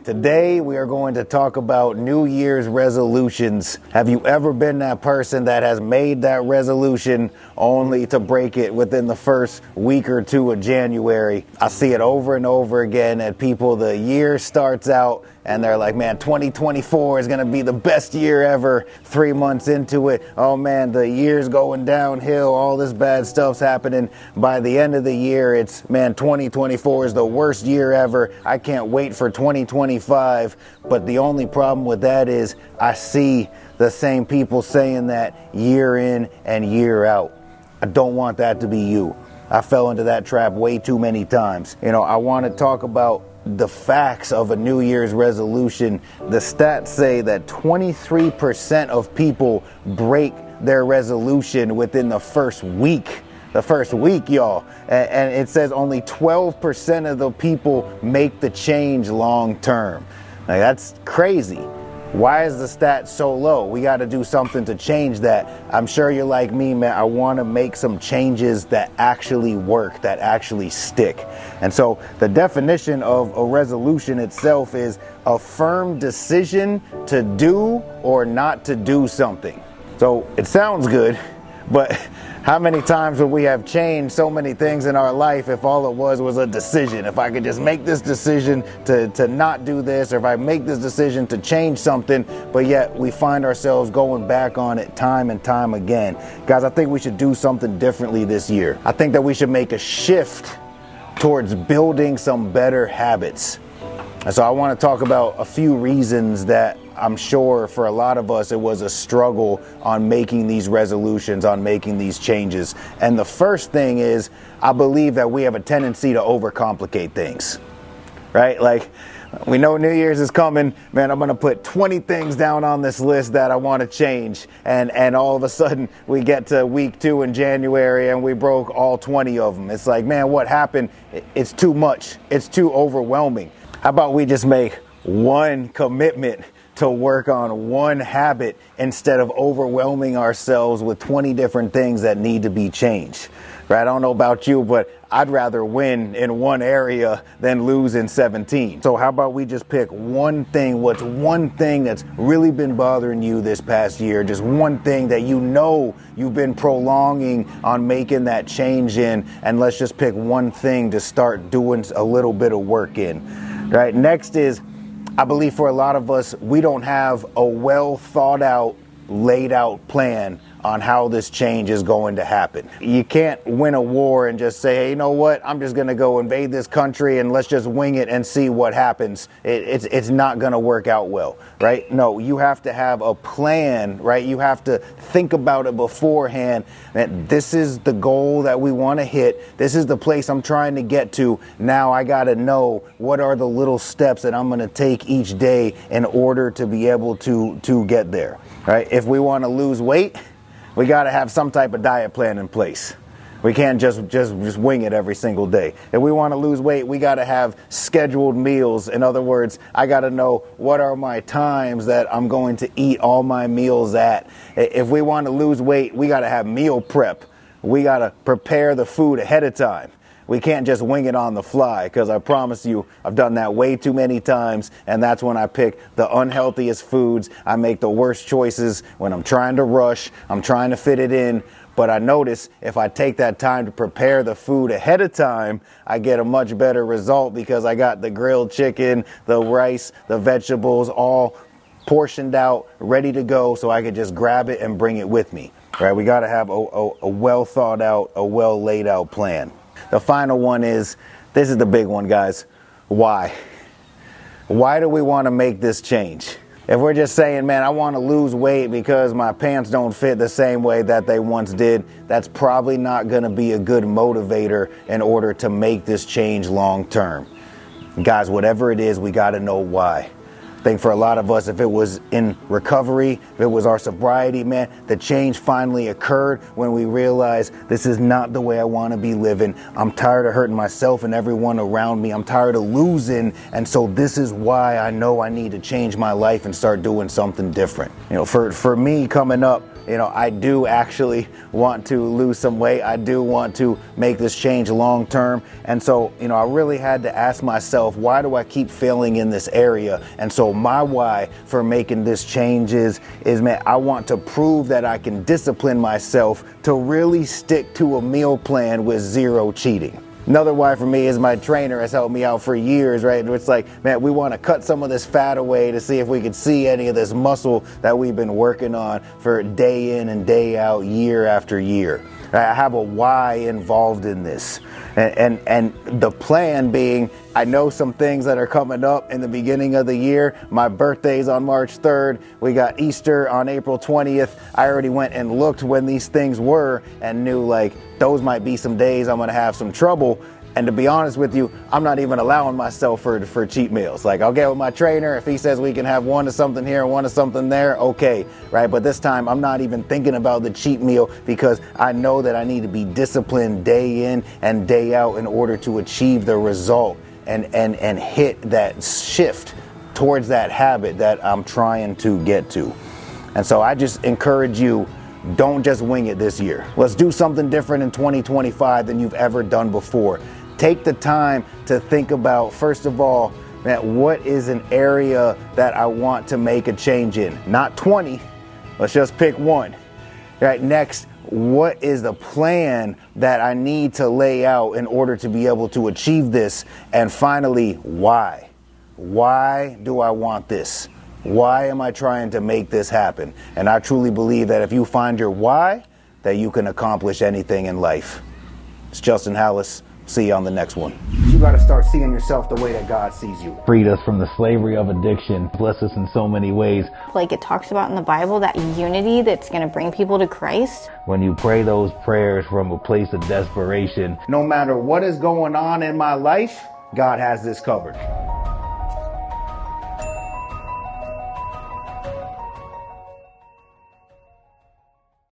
Today we are going to talk about New Year's resolutions. Have you ever been that person that has made that resolution only to break it within the first week or two of January? I see it over and over again at people. The year starts out and they're like, man, 2024 is going to be the best year ever. 3 months into it, oh man, the year's going downhill. All this bad stuff's happening. By the end of the year, it's, man, 2024 is the worst year ever. I can't wait for 2025. But the only problem with that is I see the same people saying that year in and year out. I don't want that to be you. I fell into that trap way too many times. I want to talk about the facts of a New Year's resolution. The stats say that 23% of people break their resolution within the first week. The first week, y'all. And it says only 12% of the people make the change long term. Like, that's crazy. Why is the stat so low? We got to do something to change that. I'm sure you're like me, man. I want to make some changes that actually work, that actually stick. And so the definition of a resolution itself is a firm decision to do or not to do something. So it sounds good, but how many times would we have changed so many things in our life if all it was a decision? If I could just make this decision to not do this, or if I make this decision to change something, but yet we find ourselves going back on it time and time again. Guys, I think we should do something differently this year. I think that we should make a shift towards building some better habits. And so I want to talk about a few reasons that I'm sure for a lot of us it was a struggle on making these resolutions, on making these changes. And the first thing is, I believe that we have a tendency to overcomplicate things, right? Like, we know New Year's is coming, man, I'm going to put 20 things down on this list that I want to change. And all of a sudden we get to week 2 in January and we broke all 20 of them. It's like, man, what happened? It's too much. It's too overwhelming. How about we just make one commitment to work on one habit instead of overwhelming ourselves with 20 different things that need to be changed, right? I don't know about you, but I'd rather win in one area than lose in 17. So how about we just pick one thing? What's one thing that's really been bothering you this past year? Just one thing that you know you've been prolonging on making that change in, and let's just pick one thing to start doing a little bit of work in, right? Next is, I believe for a lot of us, we don't have a well thought out, laid out plan on how this change is going to happen. You can't win a war and just say, hey, you know what, I'm just going to go invade this country and let's just wing it and see what happens. It's not going to work out well, right? No, you have to have a plan, right? You have to think about it beforehand. That this is the goal that we want to hit. This is the place I'm trying to get to. Now I got to know what are the little steps that I'm going to take each day in order to be able to get there, right? If we want to lose weight, we got to have some type of diet plan in place. We can't just wing it every single day. If we want to lose weight, we got to have scheduled meals. In other words, I got to know what are my times that I'm going to eat all my meals at. If we want to lose weight, we got to have meal prep. We got to prepare the food ahead of time. We can't just wing it on the fly, because I promise you, I've done that way too many times, and that's when I pick the unhealthiest foods. I make the worst choices when I'm trying to rush, I'm trying to fit it in. But I notice if I take that time to prepare the food ahead of time, I get a much better result, because I got the grilled chicken, the rice, the vegetables all portioned out, ready to go, so I could just grab it and bring it with me. Right? We got to have a well thought out, a well laid out plan. The final one is, this is the big one, guys. Why? Why do we want to make this change? If we're just saying, man, I want to lose weight because my pants don't fit the same way that they once did, that's probably not going to be a good motivator in order to make this change long term. Guys, whatever it is, we got to know why. I think for a lot of us, if it was in recovery, if it was our sobriety, man, the change finally occurred when we realized this is not the way I want to be living. I'm tired of hurting myself and everyone around me. I'm tired of losing. And so this is why I know I need to change my life and start doing something different. For me coming up, I do actually want to lose some weight. I do want to make this change long term. And so, I really had to ask myself, why do I keep failing in this area? And so my why for making this change is, man, I want to prove that I can discipline myself to really stick to a meal plan with zero cheating. Another why for me is my trainer has helped me out for years, right? It's like, man, we want to cut some of this fat away to see if we could see any of this muscle that we've been working on for day in and day out, year after year. I have a why involved in this. And the plan being, I know some things that are coming up in the beginning of the year. My birthday's on March 3rd. We got Easter on April 20th. I already went and looked when these things were and knew like those might be some days I'm gonna have some trouble. And to be honest with you, I'm not even allowing myself for cheat meals. Like, I'll get with my trainer. If he says we can have one of something here and one of something there, okay, right? But this time I'm not even thinking about the cheat meal because I know that I need to be disciplined day in and day out in order to achieve the result and hit that shift towards that habit that I'm trying to get to. And so I just encourage you, don't just wing it this year. Let's do something different in 2025 than you've ever done before. Take the time to think about, first of all, man, what is an area that I want to make a change in? Not 20, let's just pick one. Right, next, what is the plan that I need to lay out in order to be able to achieve this? And finally, why? Why do I want this? Why am I trying to make this happen? And I truly believe that if you find your why, that you can accomplish anything in life. It's Justin Hallis. See you on the next one. You got to start seeing yourself the way that God sees you. Freed us from the slavery of addiction. Bless us in so many ways. Like it talks about in the Bible, that unity that's going to bring people to Christ. When you pray those prayers from a place of desperation, no matter what is going on in my life, God has this covered.